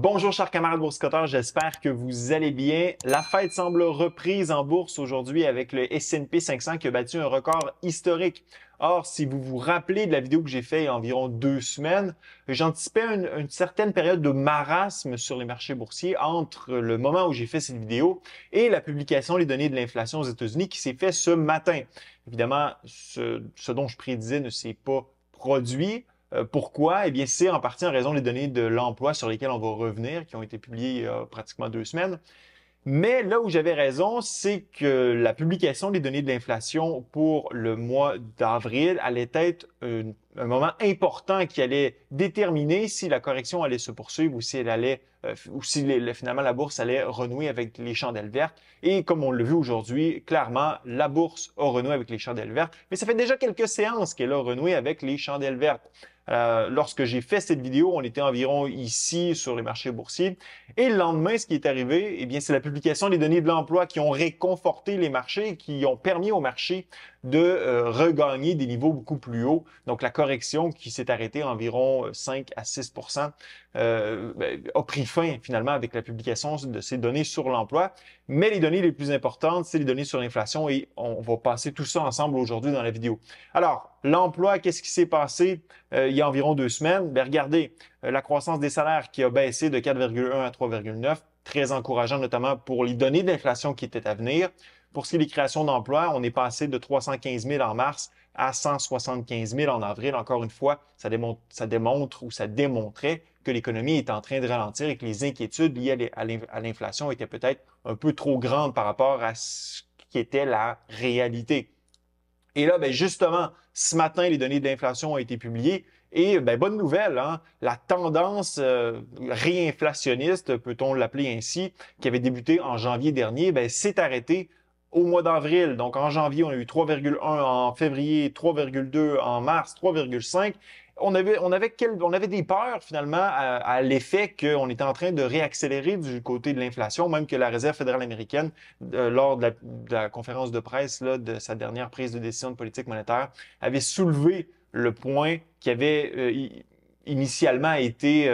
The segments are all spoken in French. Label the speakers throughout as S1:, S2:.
S1: Bonjour chers camarades boursicoteurs, j'espère que vous allez bien. La fête semble reprise en bourse aujourd'hui avec le S&P 500 qui a battu un record historique. Or, si vous vous rappelez de la vidéo que j'ai faite il y a environ 2 semaines, j'anticipais une certaine période de marasme sur les marchés boursiers entre le moment où j'ai fait cette vidéo et la publication des données de l'inflation aux États-Unis qui s'est fait ce matin. Évidemment, ce dont je prédisais ne s'est pas produit. Pourquoi? Eh bien, c'est en partie en raison des données de l'emploi sur lesquelles on va revenir, qui ont été publiées il y a pratiquement 2 semaines. Mais là où j'avais raison, c'est que la publication des données de l'inflation pour le mois d'avril allait être un moment important qui allait déterminer si la correction allait se poursuivre ou si elle allait, ou si finalement la bourse allait renouer avec les chandelles vertes. Et comme on l'a vu aujourd'hui, clairement, la bourse a renoué avec les chandelles vertes. Mais ça fait déjà quelques séances qu'elle a renoué avec les chandelles vertes. Lorsque j'ai fait cette vidéo, on était environ ici sur les marchés boursiers. Et le lendemain, ce qui est arrivé, eh bien, c'est la publication des données de l'emploi qui ont réconforté les marchés, qui ont permis aux marchés de regagner des niveaux beaucoup plus hauts. Donc, la correction qui s'est arrêtée à environ 5 à 6 a pris fin finalement avec la publication de ces données sur l'emploi. Mais les données les plus importantes, c'est les données sur l'inflation et on va passer tout ça ensemble aujourd'hui dans la vidéo. Alors, l'emploi, qu'est-ce qui s'est passé il y a environ 2 semaines? Bien, regardez, la croissance des salaires qui a baissé de 4,1 à 3,9, très encourageant notamment pour les données d'inflation qui étaient à venir. Pour ce qui est des créations d'emplois, on est passé de 315 000 en mars à 175 000 en avril. Encore une fois, ça démontre ou ça démontrait que l'économie est en train de ralentir et que les inquiétudes liées à l'inflation étaient peut-être un peu trop grandes par rapport à ce qui était la réalité. Et là, ben justement, ce matin, les données de l'inflation ont été publiées. Et ben, bonne nouvelle, hein? La tendance réinflationniste, peut-on l'appeler ainsi, qui avait débuté en janvier dernier, ben, s'est arrêtée au mois d'avril. Donc en janvier, on a eu 3,1 en février, 3,2 en mars, 3,5. On avait des peurs finalement à l'effet qu'on était en train de réaccélérer du côté de l'inflation, même que la Réserve fédérale américaine, lors de la conférence de presse là, de sa dernière prise de décision de politique monétaire, avait soulevé le point qui avait initialement été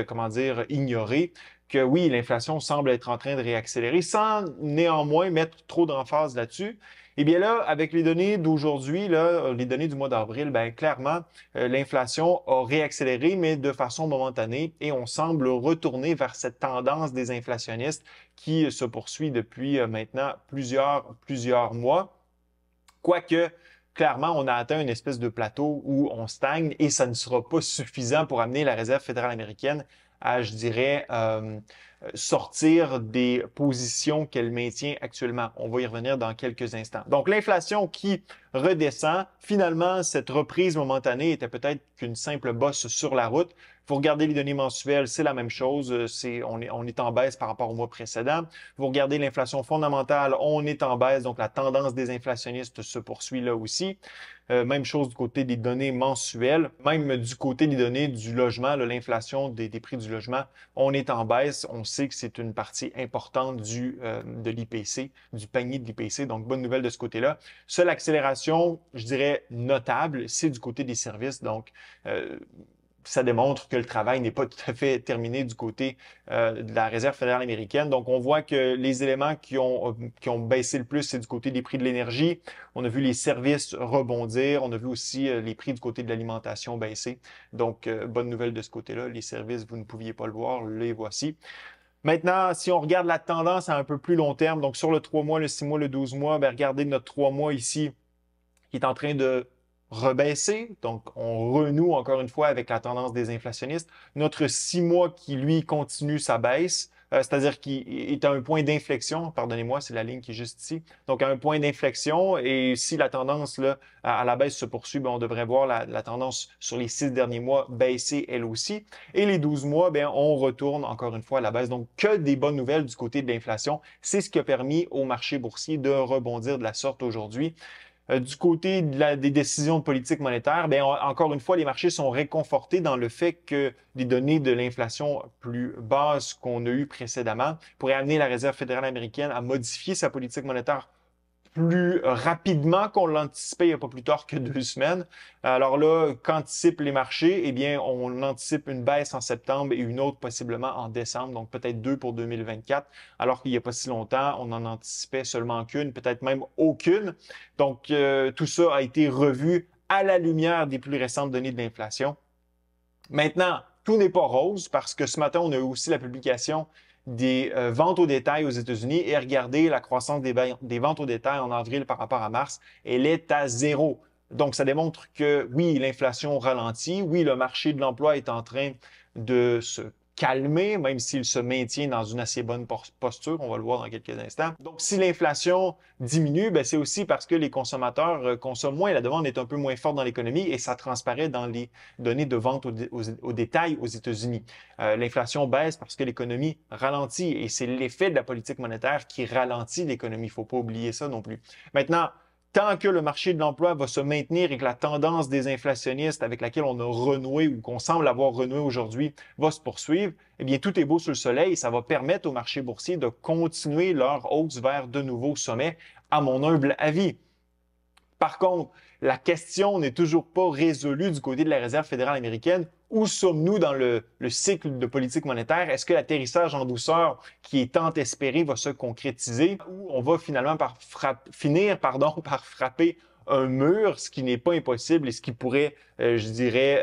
S1: comment dire, ignoré, que oui, l'inflation semble être en train de réaccélérer, sans néanmoins mettre trop d'emphase là-dessus. Eh bien là, avec les données d'aujourd'hui, là, les données du mois d'avril, ben clairement, l'inflation a réaccéléré, mais de façon momentanée, et on semble retourner vers cette tendance des inflationnistes qui se poursuit depuis maintenant plusieurs mois. Quoique, clairement, on a atteint une espèce de plateau où on stagne et ça ne sera pas suffisant pour amener la Réserve fédérale américaine à, je dirais, sortir des positions qu'elle maintient actuellement. On va y revenir dans quelques instants. Donc, l'inflation qui redescend, finalement, cette reprise momentanée était peut-être qu'une simple bosse sur la route. Vous regardez les données mensuelles, c'est la même chose. On est en baisse par rapport au mois précédent. Vous regardez l'inflation fondamentale, on est en baisse, donc la tendance des inflationnistes se poursuit là aussi. Même chose du côté des données mensuelles, même du côté des données du logement, l'inflation des prix du logement, on est en baisse. On sait que c'est une partie importante de l'IPC, du panier de l'IPC, donc bonne nouvelle de ce côté-là. Seule accélération, je dirais, notable, c'est du côté des services, donc ça démontre que le travail n'est pas tout à fait terminé du côté de la Réserve fédérale américaine. Donc, on voit que les éléments qui ont baissé le plus, c'est du côté des prix de l'énergie. On a vu les services rebondir. On a vu aussi les prix du côté de l'alimentation baisser. Donc, bonne nouvelle de ce côté-là. Les services, vous ne pouviez pas le voir, les voici. Maintenant, si on regarde la tendance à un peu plus long terme, donc sur le 3 mois, le 6 mois, le 12 mois, bien, regardez notre 3 mois ici qui est en train de rebaisser. Donc, on renoue encore une fois avec la tendance des inflationnistes. Notre 6 mois qui, lui, continue sa baisse, c'est-à-dire qu'il est à un point d'inflexion. Pardonnez-moi, c'est la ligne qui est juste ici. Donc, à un point d'inflexion. Et si la tendance là, à la baisse se poursuit, bien, on devrait voir la tendance sur les 6 derniers mois baisser elle aussi. Et les 12 mois, bien, on retourne encore une fois à la baisse. Donc, que des bonnes nouvelles du côté de l'inflation. C'est ce qui a permis au marché boursier de rebondir de la sorte aujourd'hui. Du côté des décisions de politique monétaire, bien, encore une fois, les marchés sont réconfortés dans le fait que des données de l'inflation plus basses qu'on a eues précédemment pourraient amener la Réserve fédérale américaine à modifier sa politique monétaire plus rapidement qu'on l'anticipait il n'y a pas plus tard que 2 semaines. Alors là, qu'anticipent les marchés? Eh bien, on anticipe une baisse en septembre et une autre possiblement en décembre, donc peut-être 2 pour 2024, alors qu'il n'y a pas si longtemps, on en anticipait seulement qu'une, peut-être même aucune. Donc, tout ça a été revu à la lumière des plus récentes données de l'inflation. Maintenant, tout n'est pas rose parce que ce matin, on a eu aussi la publication des ventes au détail aux États-Unis et regardez la croissance des ventes au détail en avril par rapport à mars, elle est à 0. Donc, ça démontre que oui, l'inflation ralentit, oui, le marché de l'emploi est en train de se calmer, même s'il se maintient dans une assez bonne posture, on va le voir dans quelques instants. Donc, si l'inflation diminue, ben, c'est aussi parce que les consommateurs consomment moins, la demande est un peu moins forte dans l'économie et ça transparaît dans les données de vente au détail aux États-Unis. L'inflation baisse parce que l'économie ralentit et c'est l'effet de la politique monétaire qui ralentit l'économie. Il ne faut pas oublier ça non plus. Maintenant, tant que le marché de l'emploi va se maintenir et que la tendance des inflationnistes avec laquelle on a renoué ou qu'on semble avoir renoué aujourd'hui va se poursuivre, eh bien, tout est beau sous le soleil et ça va permettre au marché boursier de continuer leur hausse vers de nouveaux sommets, à mon humble avis. Par contre, la question n'est toujours pas résolue du côté de la Réserve fédérale américaine. Où sommes-nous dans le cycle de politique monétaire? Est-ce que l'atterrissage en douceur qui est tant espéré va se concrétiser ou on va finalement finir par frapper un mur, ce qui n'est pas impossible et ce qui pourrait, je dirais,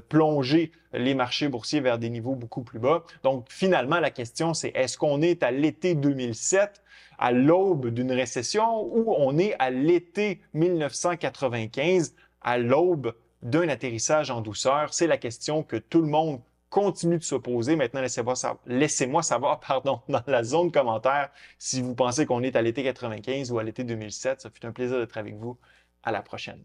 S1: plonger les marchés boursiers vers des niveaux beaucoup plus bas. Donc, finalement, la question, c'est est-ce qu'on est à l'été 2007, à l'aube d'une récession, ou on est à l'été 1995, à l'aube d'un atterrissage en douceur? C'est la question que tout le monde continue de se poser. Maintenant, laissez-moi savoir, dans la zone commentaire si vous pensez qu'on est à l'été 95 ou à l'été 2007. Ça fut un plaisir d'être avec vous. À la prochaine.